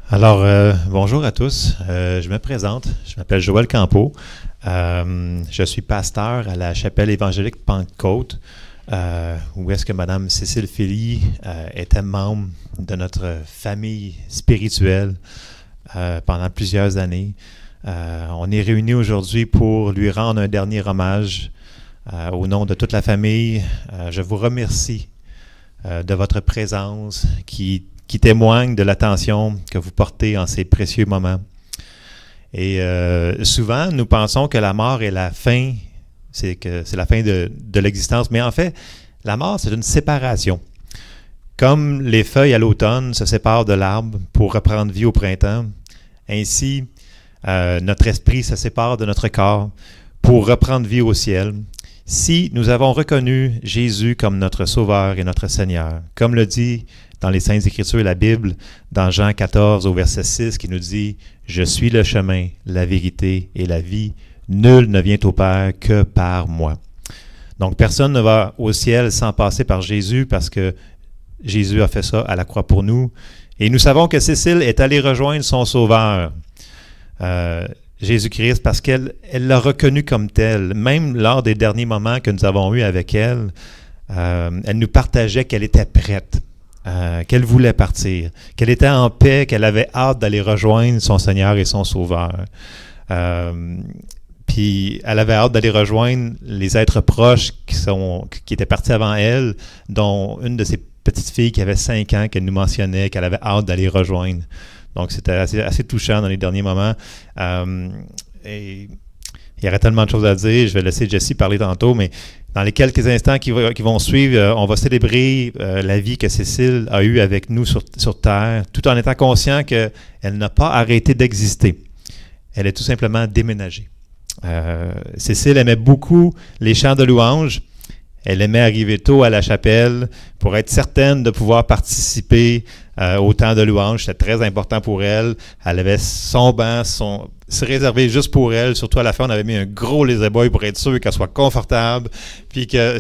Bonjour à tous. Je me présente. Je m'appelle Joël Campeau. Je suis pasteur à la chapelle évangélique Pentecôte, où est-ce que Mme Cécile Philly était membre de notre famille spirituelle pendant plusieurs années. On est réunis aujourd'hui pour lui rendre un dernier hommage. Au nom de toute la famille, je vous remercie de votre présence qui témoigne de l'attention que vous portez en ces précieux moments. Et souvent, nous pensons que la mort est la fin, c'est la fin de l'existence. Mais en fait, la mort, c'est une séparation. Comme les feuilles à l'automne se séparent de l'arbre pour reprendre vie au printemps, ainsi, notre esprit se sépare de notre corps pour reprendre vie au ciel. Si nous avons reconnu Jésus comme notre Sauveur et notre Seigneur, comme le dit dans les Saintes Écritures, la Bible, dans Jean 14 au verset 6, qui nous dit « Je suis le chemin, la vérité et la vie. Nul ne vient au Père que par moi. » Donc, personne ne va au ciel sans passer par Jésus parce que Jésus a fait ça à la croix pour nous. Et nous savons que Cécile est allée rejoindre son Sauveur, Jésus-Christ, parce qu'elle l'a reconnu comme tel. Même lors des derniers moments que nous avons eus avec elle, elle nous partageait qu'elle était prête. Qu'elle voulait partir, qu'elle était en paix, qu'elle avait hâte d'aller rejoindre son Seigneur et son Sauveur. Puis elle avait hâte d'aller rejoindre les êtres proches qui étaient partis avant elle, dont une de ses petites filles qui avait 5 ans, qu'elle nous mentionnait, qu'elle avait hâte d'aller rejoindre. Donc c'était assez touchant dans les derniers moments. Et il y aurait tellement de choses à dire, je vais laisser Jessie parler tantôt, mais dans les quelques instants qui vont suivre, on va célébrer la vie que Cécile a eue avec nous sur Terre, tout en étant conscient qu'elle n'a pas arrêté d'exister. Elle est tout simplement déménagée. Cécile aimait beaucoup les chants de louange. Elle aimait arriver tôt à la chapelle pour être certaine de pouvoir participer au temps de louange. C'était très important pour elle. Elle avait son banc, c'est réservé juste pour elle. Surtout à la fin, on avait mis un gros lazy boy pour être sûr qu'elle soit confortable. Puis qu'il ne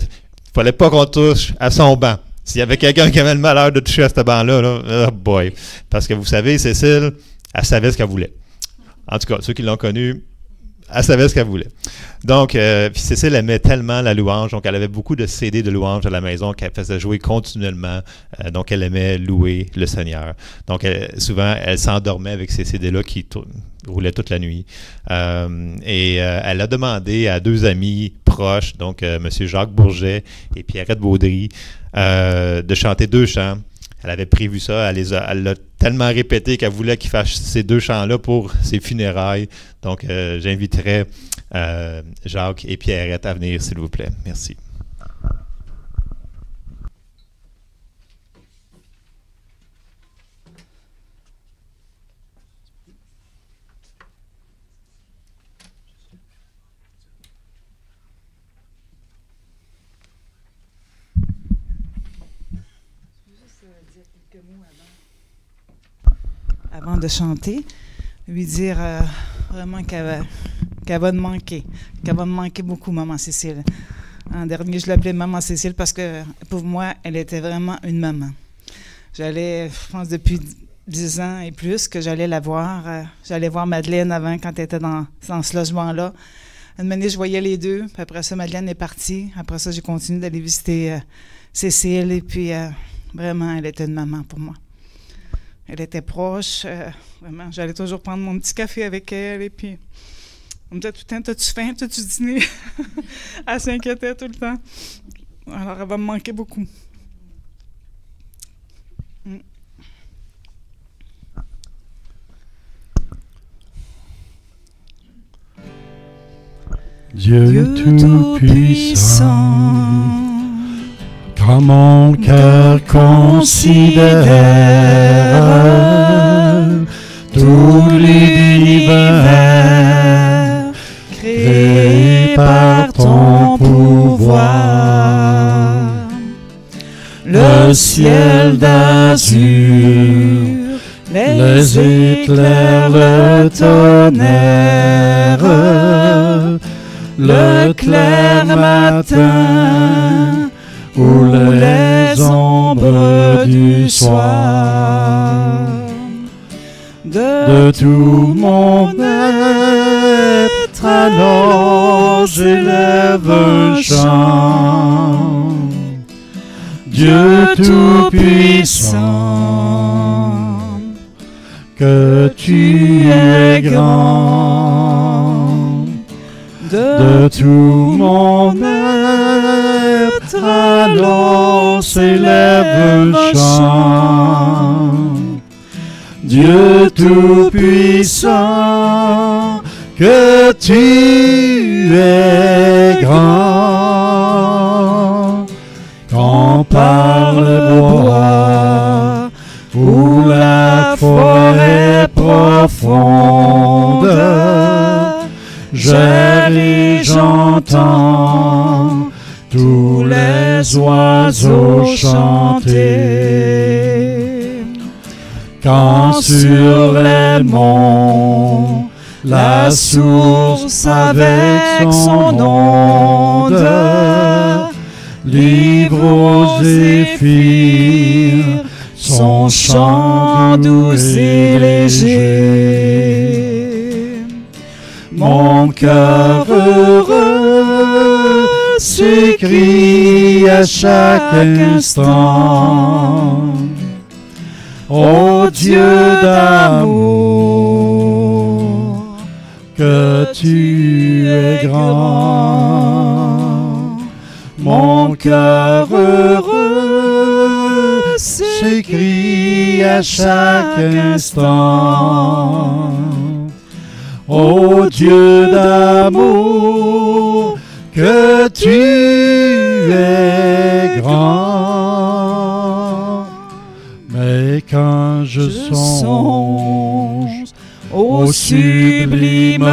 fallait pas qu'on touche à son banc. S'il y avait quelqu'un qui avait le malheur de toucher à ce banc-là, oh boy. Parce que vous savez, Cécile, elle savait ce qu'elle voulait. En tout cas, ceux qui l'ont connue, elle savait ce qu'elle voulait. Donc, puis Cécile aimait tellement la louange, donc elle avait beaucoup de CD de louange à la maison qu'elle faisait jouer continuellement. Donc, elle aimait louer le Seigneur. Donc, souvent, elle s'endormait avec ces CD-là qui roulaient toute la nuit. Elle a demandé à 2 amis proches, donc M. Jacques Bourget et Pierrette Baudry, de chanter 2 chants. Elle avait prévu ça, elle l'a tellement répété qu'elle voulait qu'il fasse ces 2 chants-là pour ses funérailles. Donc, j'inviterai Jacques et Pierrette à venir, s'il vous plaît. Merci. Avant de chanter, lui dire vraiment qu'elle va me manquer, qu'elle va me manquer beaucoup, Maman Cécile. En dernier, je l'appelais Maman Cécile parce que pour moi, elle était vraiment une maman. J'allais, je pense depuis 10 ans et plus que j'allais la voir. J'allais voir Madeleine avant quand elle était dans ce logement-là. Une année, je voyais les 2, puis après ça, Madeleine est partie. Après ça, j'ai continué d'aller visiter Cécile et puis vraiment, elle était une maman pour moi. Elle était proche, vraiment. J'allais toujours prendre mon petit café avec elle et puis on me disait tout le temps, t'as-tu faim, t'as-tu dîné? Elle s'inquiétait tout le temps. Alors, elle va me manquer beaucoup. Dieu Tout-Puissant, quand mon cœur considère tous les univers créés par ton pouvoir, le ciel d'azur, les éclairs, le tonnerre, le clair matin ou les ombres du soir. de tout mon être, alors j'élève un chant. Dieu Tout-Puissant, que tu es grand. De tout mon être, alors s'élève un chant. Dieu Tout-Puissant, que tu es grand. Quand par le bois ou la forêt profonde, j'erre et j'entends tous les oiseaux chanter. Quand sur les monts la source avec son onde livre aux zéphyrs son chant doux et léger. Mon cœur heureux s'écrie à chaque instant: ô Dieu d'amour, que tu es grand. Mon cœur heureux s'écrie à chaque instant: ô Dieu d'amour, que tu es grand. Mais quand je songe au sublime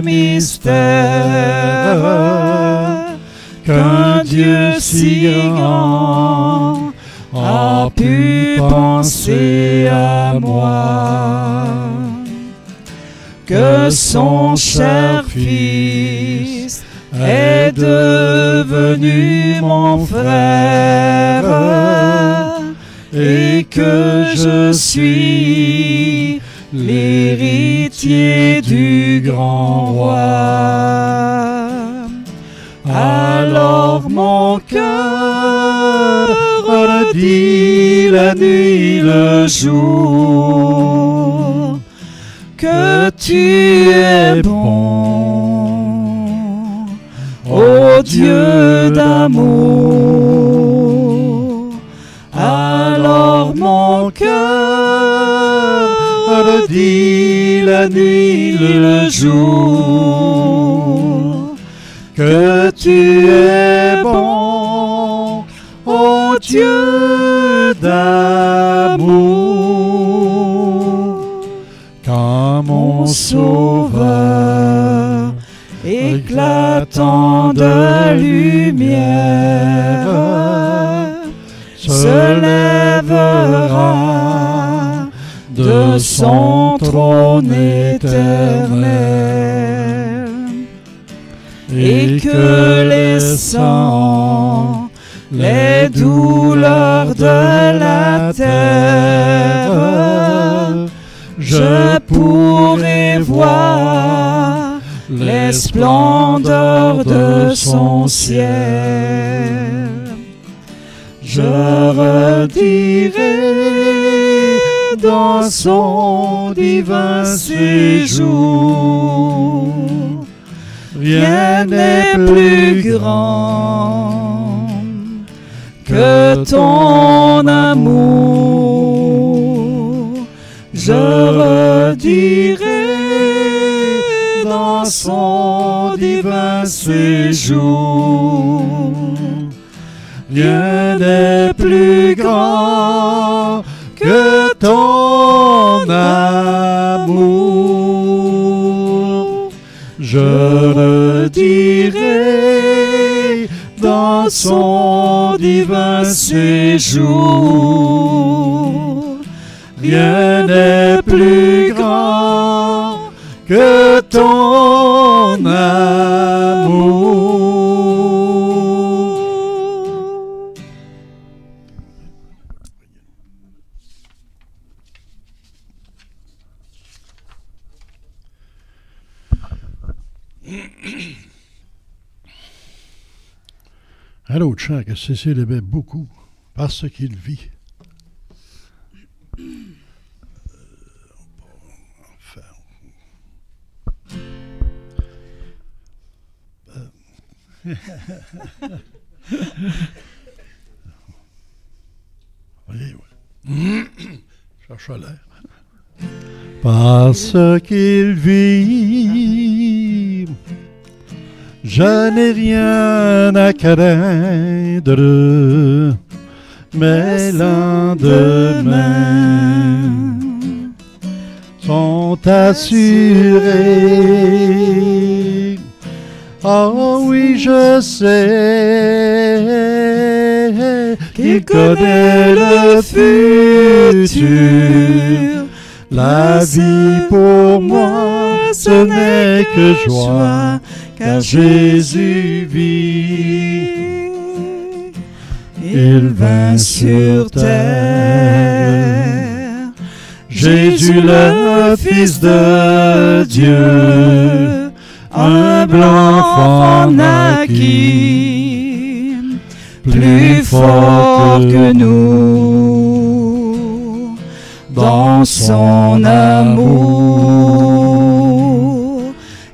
mystère qu'un Dieu si grand a pu penser à moi, que son cher Fils est devenu mon frère et que je suis l'héritier du grand roi. Alors mon cœur redit la nuit le jour que tu es bon, ô Dieu d'amour. Alors mon cœur redit la nuit le jour que tu es bon, ô Dieu d'amour. Quand mon Sauveur, éclatant de lumière, se lèvera de son trône éternel, et que laissant les douleurs de la terre, je pourrai voir les splendeurs de son ciel. Je redirai dans son divin séjour: rien n'est plus grand que ton amour. Je redirai dans son divin séjour: rien n'est plus grand que ton amour. Je redirai dans son divin séjour: rien n'est plus grand que ton amour. Un autre chant que Cécile aimait beaucoup, parce qu'il vit. Oui. Cherche à l'air. Parce qu'il vit, je n'ai rien à craindre, mes lendemains sont assurés. Oh oui, je sais qu'il connaît le futur. La vie pour moi, ce n'est que joie, car Jésus vit. Il vint sur terre, Jésus le Fils de Dieu, un blanc enfant naquit, plus fort que nous, dans son amour.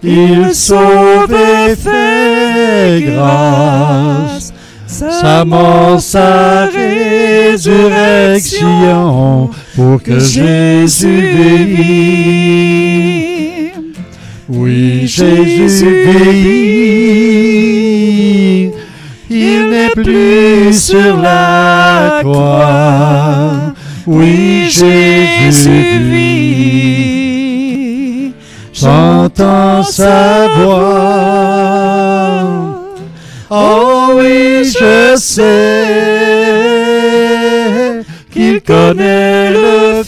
Il sauve et fait grâce, sa mort, sa résurrection, pour que Jésus vive. Oui, Jésus vit, il n'est plus sur la croix. Oui, Jésus vit, j'entends sa voix. Oh oui, je sais qu'il connaît le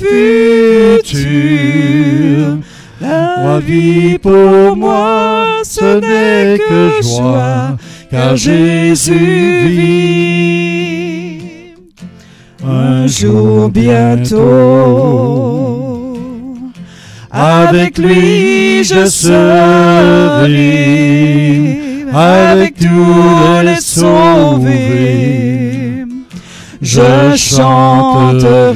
futur. La vie pour moi, ce n'est que joie, car Jésus vit. Un jour bientôt, avec lui je serai, avec tous les sauvés, je chanterai.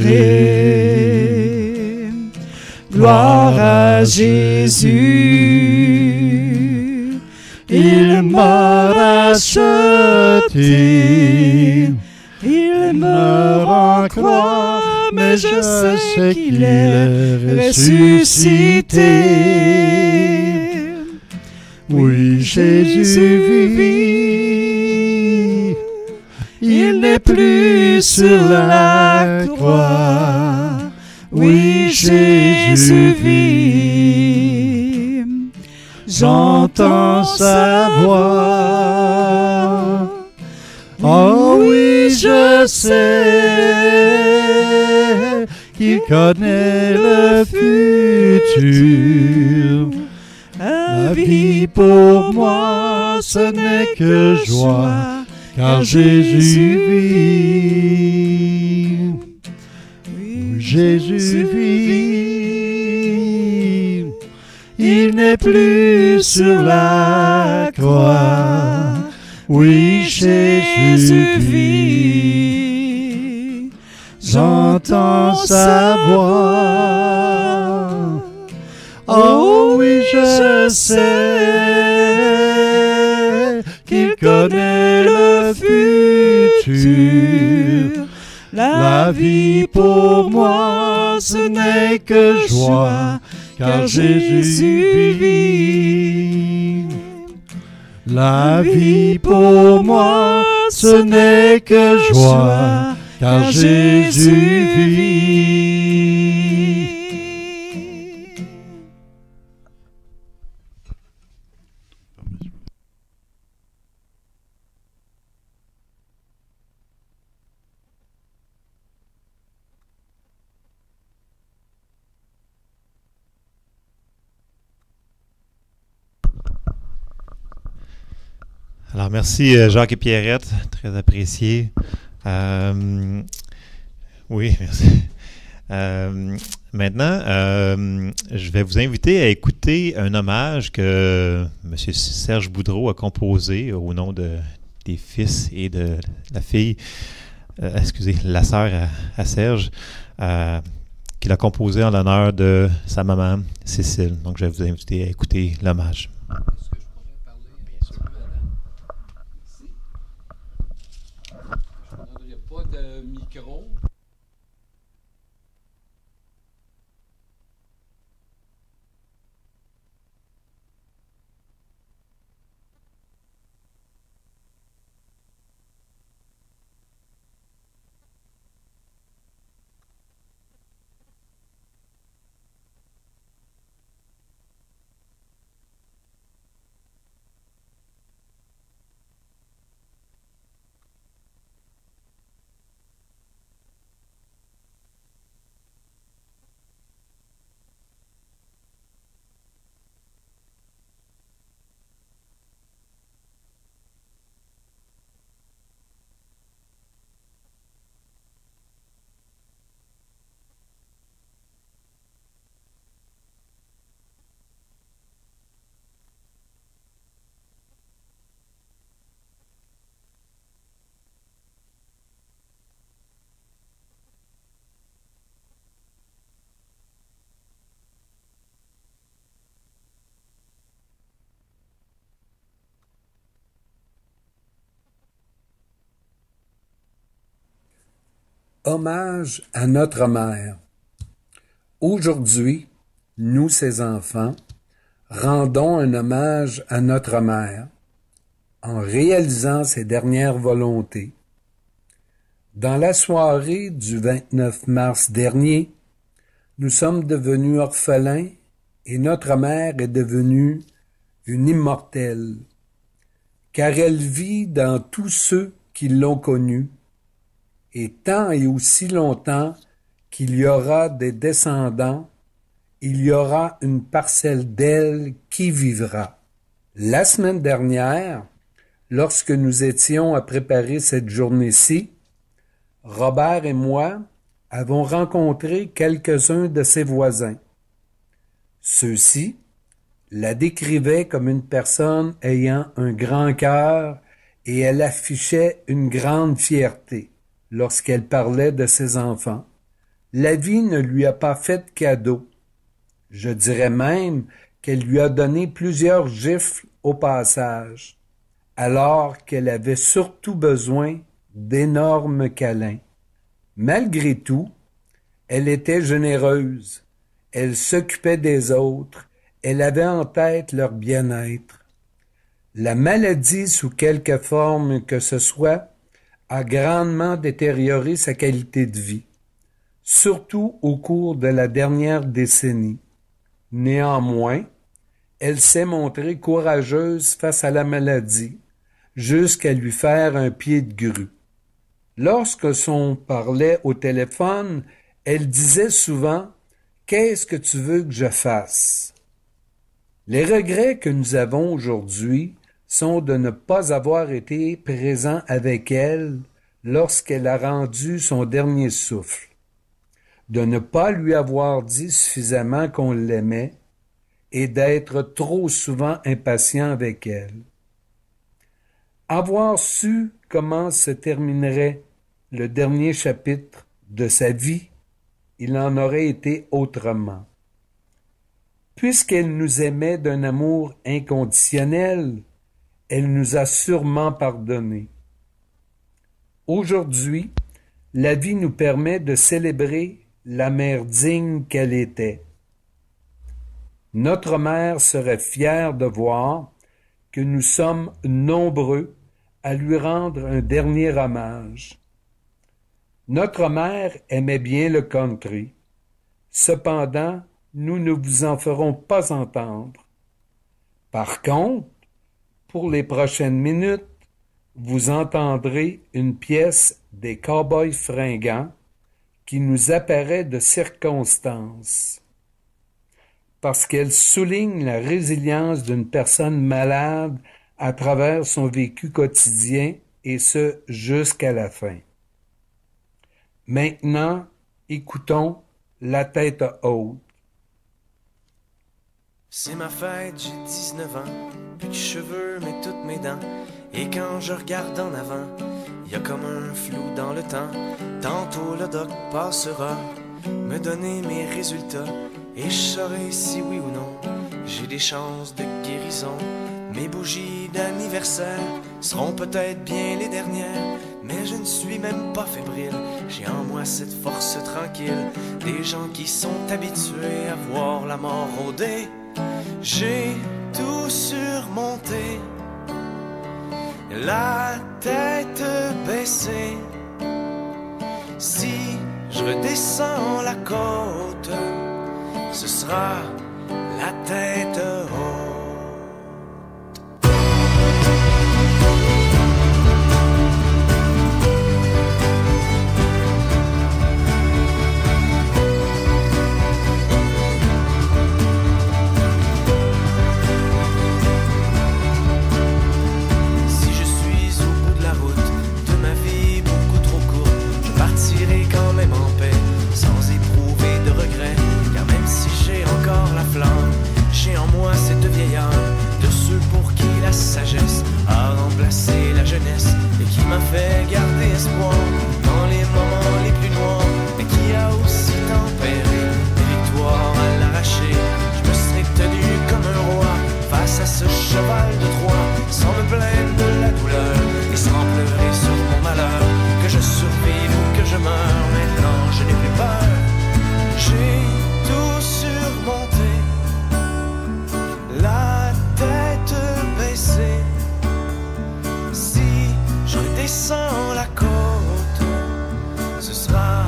Gloire à Jésus, il m'a racheté, il meurt en croix, mais je sais qu'il est ressuscité. Oui, Jésus vit, il n'est plus sur la croix. Oui, Jésus vit, j'entends sa voix. Oh oui, je sais qu'il connaît le futur. La vie pour moi, ce n'est que joie, car Jésus vit. Jésus vit, il n'est plus sur la croix. Oui, Jésus vit, j'entends sa voix. Oh oui, je sais qu'il connaît le futur. La vie pour moi, ce n'est que joie, car Jésus vit. La vie pour moi, ce n'est que joie, car Jésus vit. Alors, merci Jacques et Pierrette, très apprécié. Oui, merci. Maintenant, je vais vous inviter à écouter un hommage que M. Serge Boudreau a composé au nom des fils et de la fille, la sœur à Serge, qu'il a composé en l'honneur de sa maman, Cécile. Donc, je vais vous inviter à écouter l'hommage. Est-ce que je pourrais parler un petit peu avant? Ici. Il n'y a pas de micro. Hommage à notre mère. Aujourd'hui, nous, ses enfants, rendons un hommage à notre mère en réalisant ses dernières volontés. Dans la soirée du 29 mars dernier, nous sommes devenus orphelins et notre mère est devenue une immortelle, car elle vit dans tous ceux qui l'ont connue, et tant et aussi longtemps qu'il y aura des descendants, il y aura une parcelle d'elle qui vivra. La semaine dernière, lorsque nous étions à préparer cette journée-ci, Robert et moi avons rencontré quelques-uns de ses voisins. Ceux-ci la décrivaient comme une personne ayant un grand cœur et elle affichait une grande fierté lorsqu'elle parlait de ses enfants. La vie ne lui a pas fait cadeau. Je dirais même qu'elle lui a donné plusieurs gifles au passage, alors qu'elle avait surtout besoin d'énormes câlins. Malgré tout, elle était généreuse, elle s'occupait des autres, elle avait en tête leur bien-être. La maladie, sous quelque forme que ce soit, a grandement détérioré sa qualité de vie, surtout au cours de la dernière décennie. Néanmoins, elle s'est montrée courageuse face à la maladie, jusqu'à lui faire un pied de grue. Lorsque son parlait au téléphone, elle disait souvent « Qu'est-ce que tu veux que je fasse ?» Les regrets que nous avons aujourd'hui sont de ne pas avoir été présents avec elle lorsqu'elle a rendu son dernier souffle, de ne pas lui avoir dit suffisamment qu'on l'aimait et d'être trop souvent impatient avec elle. Avoir su comment se terminerait le dernier chapitre de sa vie, il en aurait été autrement. Puisqu'elle nous aimait d'un amour inconditionnel, elle nous a sûrement pardonné. Aujourd'hui, la vie nous permet de célébrer la mère digne qu'elle était. Notre mère serait fière de voir que nous sommes nombreux à lui rendre un dernier hommage. Notre mère aimait bien le country. Cependant, nous ne vous en ferons pas entendre. Par contre, pour les prochaines minutes, vous entendrez une pièce des Cowboys fringants qui nous apparaît de circonstance, parce qu'elle souligne la résilience d'une personne malade à travers son vécu quotidien, et ce jusqu'à la fin. Maintenant, écoutons la tête haute. C'est ma fête, j'ai 19 ans, plus de cheveux mais toutes mes dents. Et quand je regarde en avant, y a comme un flou dans le temps. Tantôt le doc passera, me donner mes résultats, et je saurai si oui ou non j'ai des chances de guérison. Mes bougies d'anniversaire seront peut-être bien les dernières, mais je ne suis même pas fébrile, j'ai en moi cette force tranquille. Des gens qui sont habitués à voir la mort rôder. J'ai tout surmonté, la tête baissée. Si je redescends la côte, ce sera la tête haute. J'ai en moi cette vieillard de ceux pour qui la sagesse a remplacé la jeunesse et qui m'a fait garder espoir dans les moments les plus noirs, mais qui a aussi tempéré les victoires à l'arraché. Je me serais tenu comme un roi face à ce cheval de Troie, sans me plaindre de la douleur et sans pleurer sur mon malheur. Que je survive ou que je meure, maintenant je n'ai plus peur. J'ai tout surmonté, la tête baissée. Si je redescends la côte, ce sera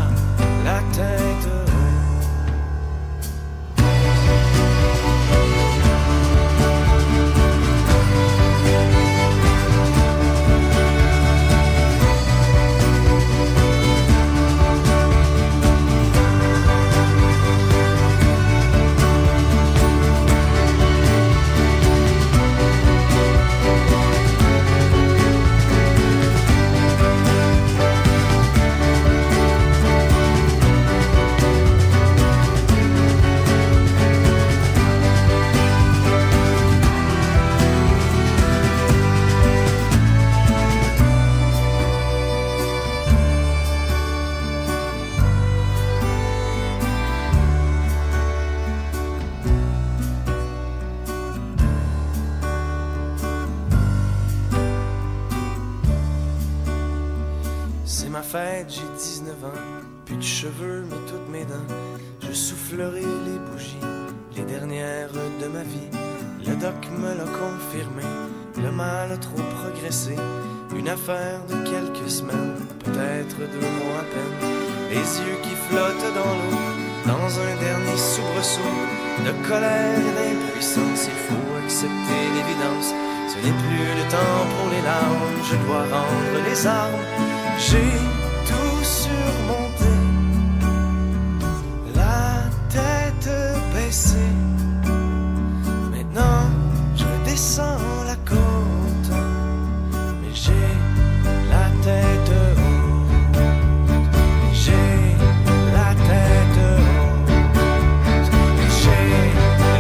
la tête haute. C'est ma fête, j'ai 19 ans, plus de cheveux mais toutes mes dents. Je soufflerai les bougies, les dernières de ma vie. Le doc me l'a confirmé, le mal a trop progressé. Une affaire de quelques semaines, peut-être 2 mois à peine. Les yeux qui flottent dans l'eau, dans un dernier soubresaut de colère et d'impuissance. Il faut accepter l'évidence, ce n'est plus le temps pour les larmes. Je dois rendre les armes. J'ai tout surmonté, la tête baissée. Maintenant, je redescends la côte, mais j'ai la tête haute. J'ai la tête haute. J'ai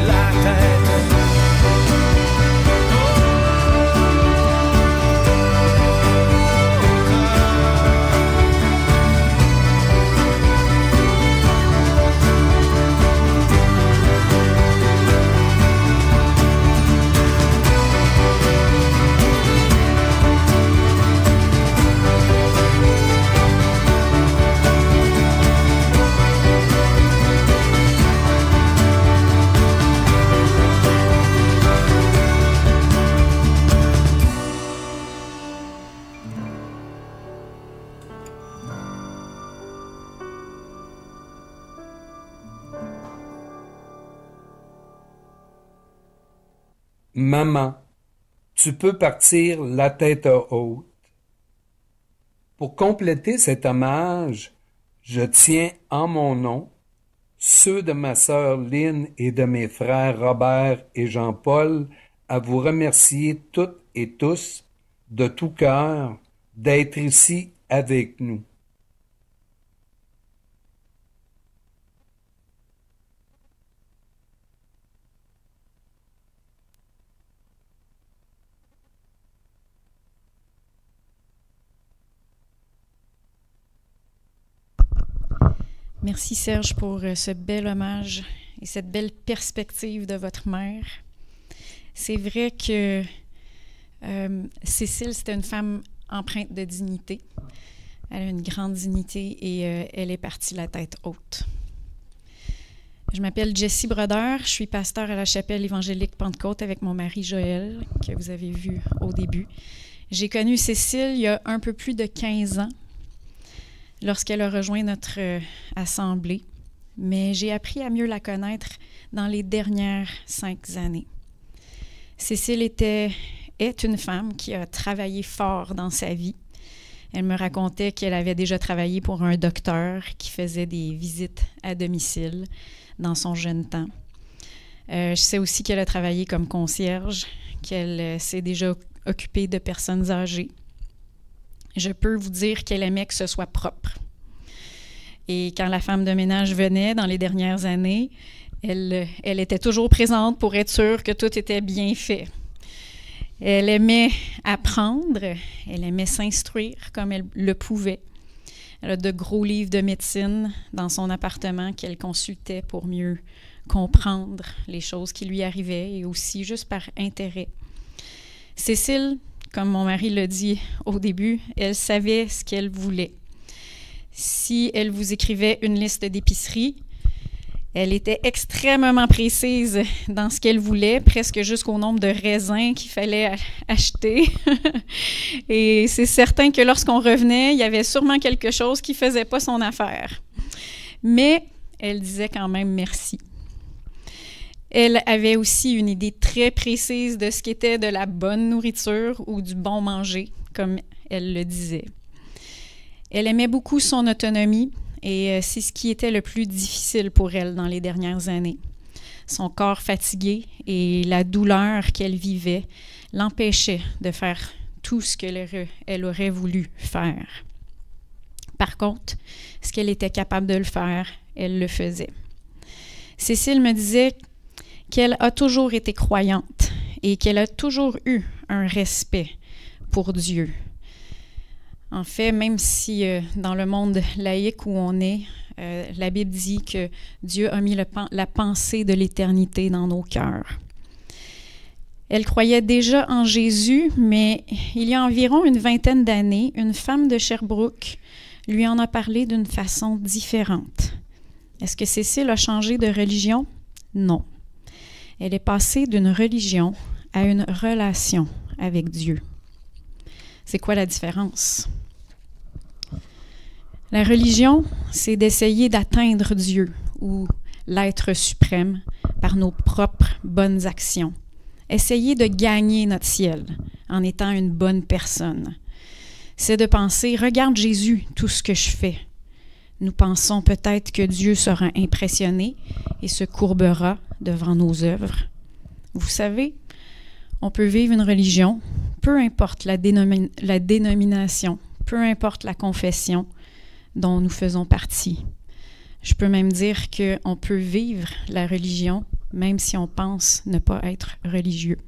la tête haute. Maman, tu peux partir la tête haute. Pour compléter cet hommage, je tiens en mon nom ceux de ma sœur Lynn et de mes frères Robert et Jean-Paul à vous remercier toutes et tous de tout cœur d'être ici avec nous. Merci Serge pour ce bel hommage et cette belle perspective de votre mère. C'est vrai que Cécile, c'était une femme empreinte de dignité. Elle a une grande dignité et elle est partie la tête haute. Je m'appelle Jessie Brodeur, je suis pasteur à la chapelle évangélique Pentecôte avec mon mari Joël, que vous avez vu au début. J'ai connu Cécile il y a un peu plus de 15 ans, lorsqu'elle a rejoint notre assemblée, mais j'ai appris à mieux la connaître dans les dernières 5 années. Cécile est une femme qui a travaillé fort dans sa vie. Elle me racontait qu'elle avait déjà travaillé pour un docteur qui faisait des visites à domicile dans son jeune temps. Je sais aussi qu'elle a travaillé comme concierge, qu'elle s'est déjà occupée de personnes âgées. Je peux vous dire qu'elle aimait que ce soit propre. Et quand la femme de ménage venait dans les dernières années, elle était toujours présente pour être sûre que tout était bien fait. Elle aimait apprendre, elle aimait s'instruire comme elle le pouvait. Elle a de gros livres de médecine dans son appartement qu'elle consultait pour mieux comprendre les choses qui lui arrivaient et aussi juste par intérêt. Cécile, comme mon mari l'a dit au début, elle savait ce qu'elle voulait. Si elle vous écrivait une liste d'épicerie, elle était extrêmement précise dans ce qu'elle voulait, presque jusqu'au nombre de raisins qu'il fallait acheter. Et c'est certain que lorsqu'on revenait, il y avait sûrement quelque chose qui ne faisait pas son affaire. Mais elle disait quand même merci. Elle avait aussi une idée très précise de ce qu'était de la bonne nourriture ou du bon manger, comme elle le disait. Elle aimait beaucoup son autonomie. Et c'est ce qui était le plus difficile pour elle dans les dernières années. Son corps fatigué et la douleur qu'elle vivait l'empêchaient de faire tout ce qu'elle aurait voulu faire. Par contre, ce qu'elle était capable de le faire, elle le faisait. Cécile me disait qu'elle a toujours été croyante et qu'elle a toujours eu un respect pour Dieu. En fait, même si dans le monde laïque où on est, la Bible dit que Dieu a mis la pensée de l'éternité dans nos cœurs. Elle croyait déjà en Jésus, mais il y a environ une 20aine d'années, une femme de Sherbrooke lui en a parlé d'une façon différente. Est-ce que Cécile a changé de religion? Non. Elle est passée d'une religion à une relation avec Dieu. C'est quoi la différence? La religion, c'est d'essayer d'atteindre Dieu ou l'être suprême par nos propres bonnes actions. Essayer de gagner notre ciel en étant une bonne personne. C'est de penser, regarde Jésus, tout ce que je fais. Nous pensons peut-être que Dieu sera impressionné et se courbera devant nos œuvres. Vous savez, on peut vivre une religion, peu importe la dénomination, peu importe la confession dont nous faisons partie. Je peux même dire qu'on peut vivre la religion même si on pense ne pas être religieux.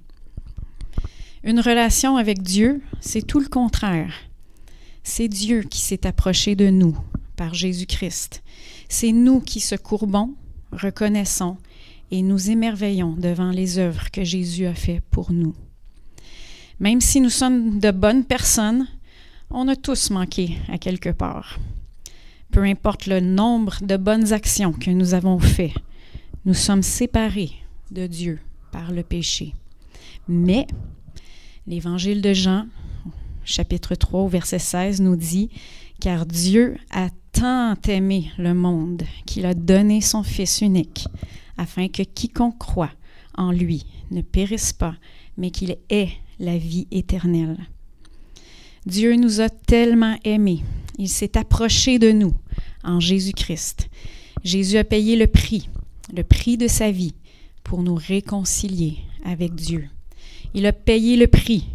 Une relation avec Dieu, c'est tout le contraire. C'est Dieu qui s'est approché de nous par Jésus-Christ. C'est nous qui se courbons, reconnaissons et nous émerveillons devant les œuvres que Jésus a faites pour nous. Même si nous sommes de bonnes personnes, on a tous manqué à quelque part. Peu importe le nombre de bonnes actions que nous avons faites, nous sommes séparés de Dieu par le péché. Mais l'Évangile de Jean, chapitre 3, verset 16, nous dit « Car Dieu a tant aimé le monde qu'il a donné son Fils unique, afin que quiconque croit en lui ne périsse pas, mais qu'il ait la vie éternelle. » Dieu nous a tellement aimés. Il s'est approché de nous en Jésus-Christ. Jésus a payé le prix de sa vie pour nous réconcilier avec Dieu. Il a payé le prix.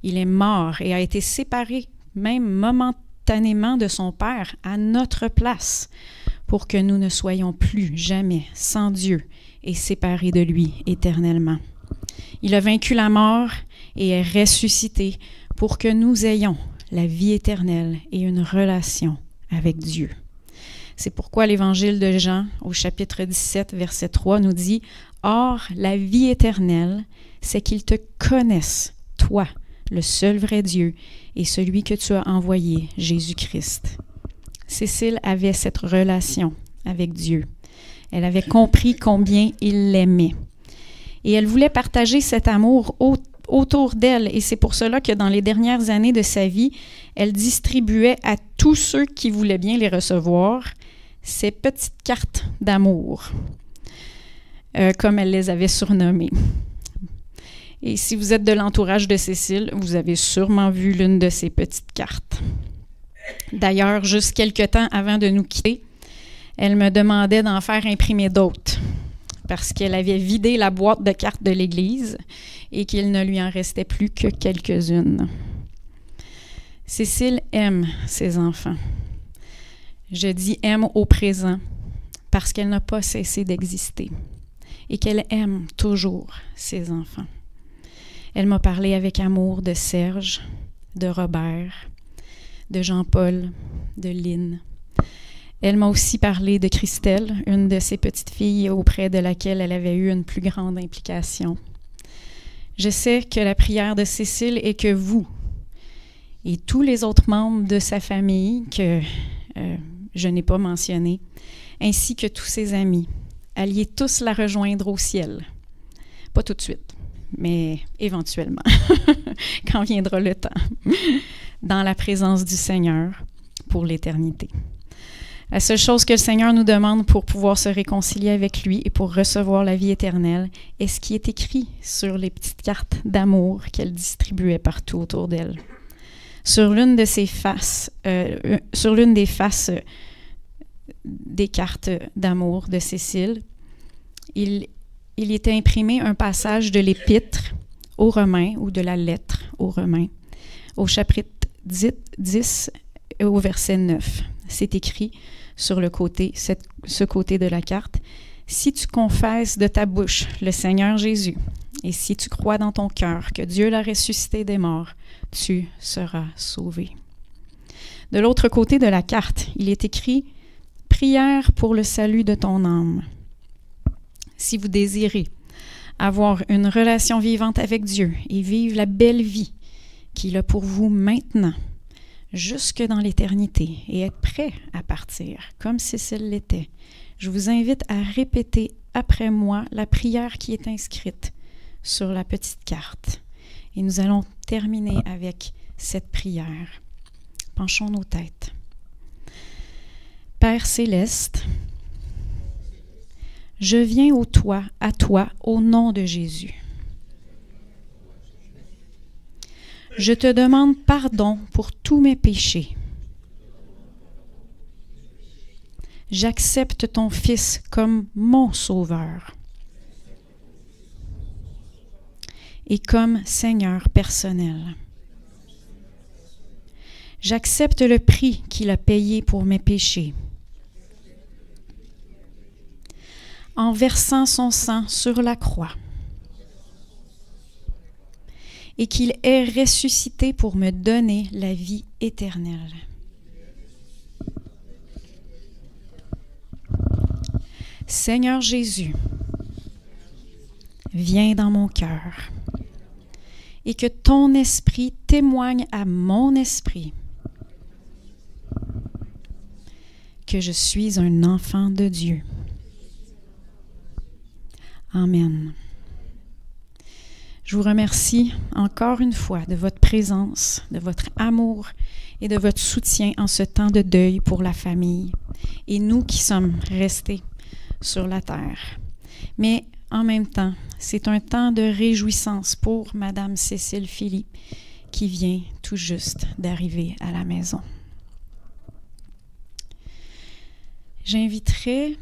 Il est mort et a été séparé même momentanément de son Père à notre place pour que nous ne soyons plus jamais sans Dieu et séparés de lui éternellement. Il a vaincu la mort et est ressuscité pour que nous ayons la vie éternelle et une relation avec Dieu. C'est pourquoi l'Évangile de Jean, au chapitre 17, verset 3, nous dit « Or, la vie éternelle, c'est qu'ils te connaissent, toi, le seul vrai Dieu, et celui que tu as envoyé, Jésus-Christ. » Cécile avait cette relation avec Dieu. Elle avait compris combien il l'aimait. Et elle voulait partager cet amour autour d'elle. Et c'est pour cela que dans les dernières années de sa vie, elle distribuait à tous ceux qui voulaient bien les recevoir ces petites cartes d'amour, comme elle les avait surnommées. Et si vous êtes de l'entourage de Cécile, vous avez sûrement vu l'une de ces petites cartes. D'ailleurs, juste quelques temps avant de nous quitter, elle me demandait d'en faire imprimer d'autres parce qu'elle avait vidé la boîte de cartes de l'Église et qu'il ne lui en restait plus que quelques-unes. Cécile aime ses enfants. Je dis aime au présent parce qu'elle n'a pas cessé d'exister et qu'elle aime toujours ses enfants. Elle m'a parlé avec amour de Serge, de Robert, de Jean-Paul, de Lynn. Elle m'a aussi parlé de Christelle, une de ses petites filles auprès de laquelle elle avait eu une plus grande implication. Je sais que la prière de Cécile est que vous et tous les autres membres de sa famille que je n'ai pas mentionnés, ainsi que tous ses amis, alliez tous la rejoindre au ciel. Pas tout de suite, mais éventuellement, quand viendra le temps, dans la présence du Seigneur pour l'éternité. La seule chose que le Seigneur nous demande pour pouvoir se réconcilier avec lui et pour recevoir la vie éternelle est ce qui est écrit sur les petites cartes d'amour qu'elle distribuait partout autour d'elle. Sur l'une de ses faces, sur l'une des faces des cartes d'amour de Cécile, il était imprimé un passage de l'Épître aux Romains ou de la lettre aux Romains, au chapitre 10 et au verset 9. C'est écrit sur le côté, ce côté de la carte. « Si tu confesses de ta bouche le Seigneur Jésus, et si tu crois dans ton cœur que Dieu l'a ressuscité des morts, tu seras sauvé. » De l'autre côté de la carte, il est écrit « Prière pour le salut de ton âme. » Si vous désirez avoir une relation vivante avec Dieu et vivre la belle vie qu'il a pour vous maintenant, jusque dans l'éternité, et être prêt à partir, comme Cécile l'était, je vous invite à répéter après moi la prière qui est inscrite sur la petite carte. Et nous allons terminer avec cette prière. Penchons nos têtes. Père céleste, je viens à toi au nom de Jésus. Je te demande pardon pour tous mes péchés. J'accepte ton Fils comme mon Sauveur et comme Seigneur personnel. J'accepte le prix qu'il a payé pour mes péchés en versant son sang sur la croix, et qu'il est ressuscité pour me donner la vie éternelle. Seigneur Jésus, viens dans mon cœur et que ton esprit témoigne à mon esprit que je suis un enfant de Dieu. Amen. Je vous remercie encore une fois de votre présence, de votre amour et de votre soutien en ce temps de deuil pour la famille et nous qui sommes restés sur la terre. Mais en même temps, c'est un temps de réjouissance pour Madame Cécile Philly qui vient tout juste d'arriver à la maison. J'inviterai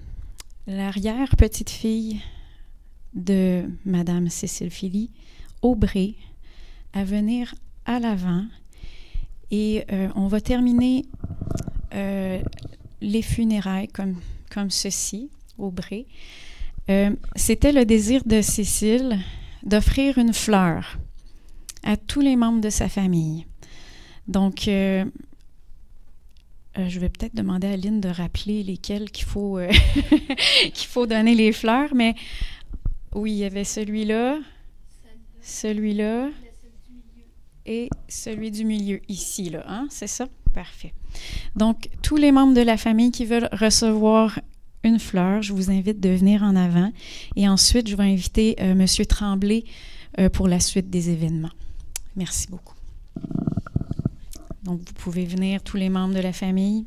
l'arrière-petite-fille de Madame Cécile Philly, Aubrey, à venir à l'avant et on va terminer les funérailles comme ceci, Aubrey. C'était le désir de Cécile d'offrir une fleur à tous les membres de sa famille. Donc, je vais peut-être demander à Lynn de rappeler lesquels qu'il faut, qu'il faut donner les fleurs, mais oui, il y avait celui-là, celui-là et celui du milieu ici, là, hein? C'est ça? Parfait. Donc, tous les membres de la famille qui veulent recevoir une fleur, je vous invite de venir en avant. Et ensuite, je vais inviter M. Tremblay pour la suite des événements. Merci beaucoup. Donc, vous pouvez venir, tous les membres de la famille.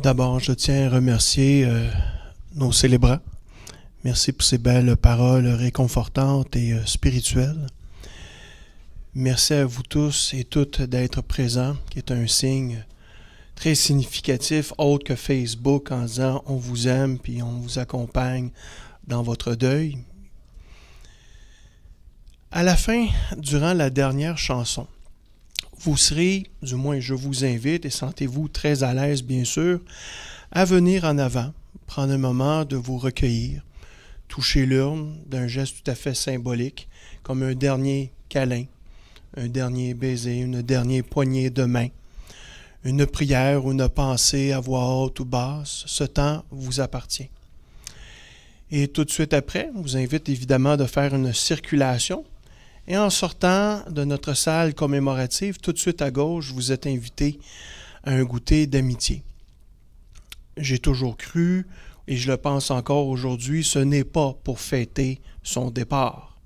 D'abord, je tiens à remercier nos célébrants. Merci pour ces belles paroles réconfortantes et spirituelles. Merci à vous tous et toutes d'être présents, qui est un signe très significatif, autre que Facebook, en disant « on vous aime » puis « on vous accompagne dans votre deuil ». À la fin, durant la dernière chanson, vous serez, du moins je vous invite, et sentez-vous très à l'aise bien sûr, à venir en avant, prendre un moment de vous recueillir, toucher l'urne d'un geste tout à fait symbolique, comme un dernier câlin, un dernier baiser, une dernière poignée de main, une prière ou une pensée à voix haute ou basse. Ce temps vous appartient. Et tout de suite après, je vous invite évidemment de faire une circulation. Et en sortant de notre salle commémorative, tout de suite à gauche, vous êtes invité à un goûter d'amitié. J'ai toujours cru, et je le pense encore aujourd'hui, ce n'est pas pour fêter son départ.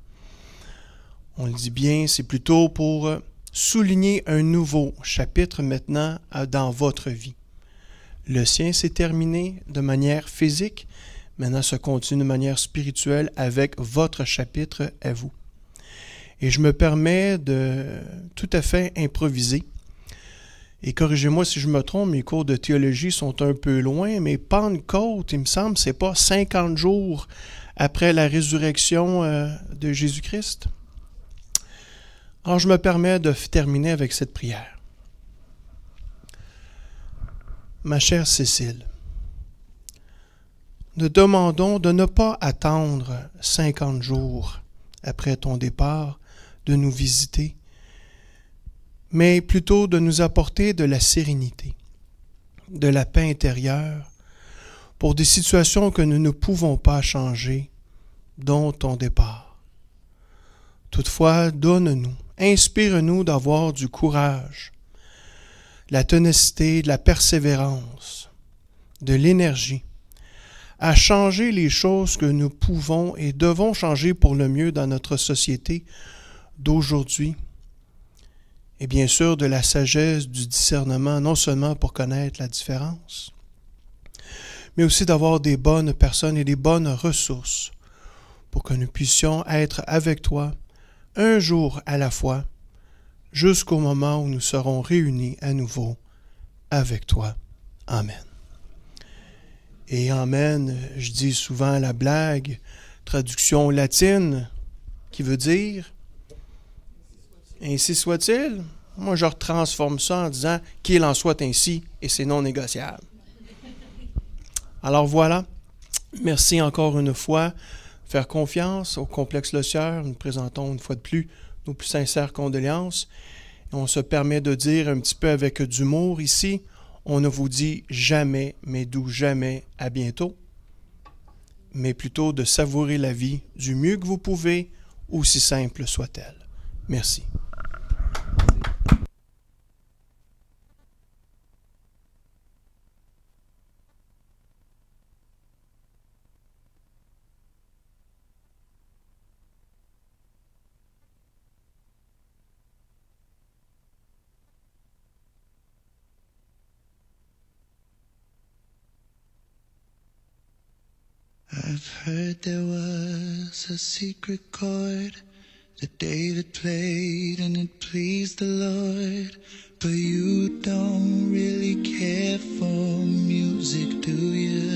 On le dit bien, c'est plutôt pour souligner un nouveau chapitre maintenant dans votre vie. Le sien s'est terminé de manière physique, maintenant se continue de manière spirituelle avec votre chapitre à vous. Et je me permets de tout à fait improviser. Et corrigez-moi si je me trompe, mes cours de théologie sont un peu loin, mais Pentecôte, il me semble, c'est pas 50 jours après la résurrection de Jésus-Christ. Alors, je me permets de terminer avec cette prière. Ma chère Cécile, nous demandons de ne pas attendre 50 jours après ton départ de nous visiter, mais plutôt de nous apporter de la sérénité, de la paix intérieure pour des situations que nous ne pouvons pas changer, dont ton départ. Toutefois, donne-nous, inspire-nous d'avoir du courage, la ténacité, de la persévérance, de l'énergie, à changer les choses que nous pouvons et devons changer pour le mieux dans notre société d'aujourd'hui. Et bien sûr, de la sagesse, du discernement, non seulement pour connaître la différence, mais aussi d'avoir des bonnes personnes et des bonnes ressources pour que nous puissions être avec toi un jour à la fois, jusqu'au moment où nous serons réunis à nouveau avec toi. Amen. Et Amen, je dis souvent la blague, traduction latine, qui veut dire « Ainsi soit-il ». Moi, je retransforme ça en disant « Qu'il en soit ainsi » et c'est non négociable. Alors voilà, merci encore une fois. Faire confiance au Complexe Le Sieur. Nous présentons une fois de plus nos plus sincères condoléances. Et on se permet de dire un petit peu avec d'humour ici, on ne vous dit jamais, mais d'où jamais, à bientôt, mais plutôt de savourer la vie du mieux que vous pouvez, aussi simple soit-elle. Merci. I've heard there was a secret chord that David played and it pleased the Lord. But you don't really care for music, do you?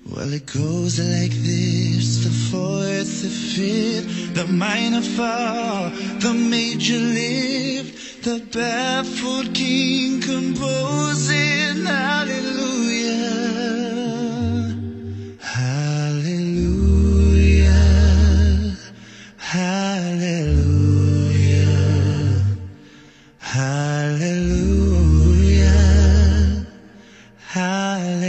Well, it goes like this: the fourth, the fifth, the minor fall, the major lift, the baffled king composing hallelujah. Hallelujah, hallelujah, hallelujah, hallelujah.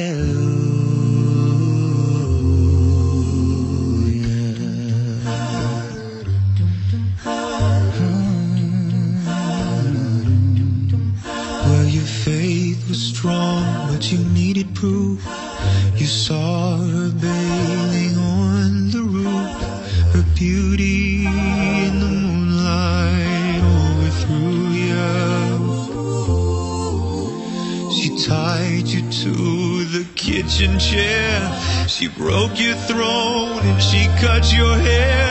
Well, your faith was strong, but you needed proof. You saw her bathing on the roof, her beauty in the moonlight overthrew you. tied you to the kitchen chair. She broke your throat and she cut your hair.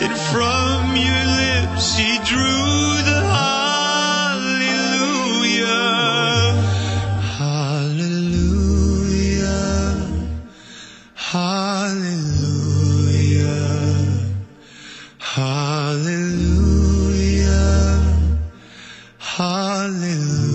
And from your lips she drew the hallelujah. Hallelujah. Hallelujah. Hallelujah. Hallelujah.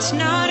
It's not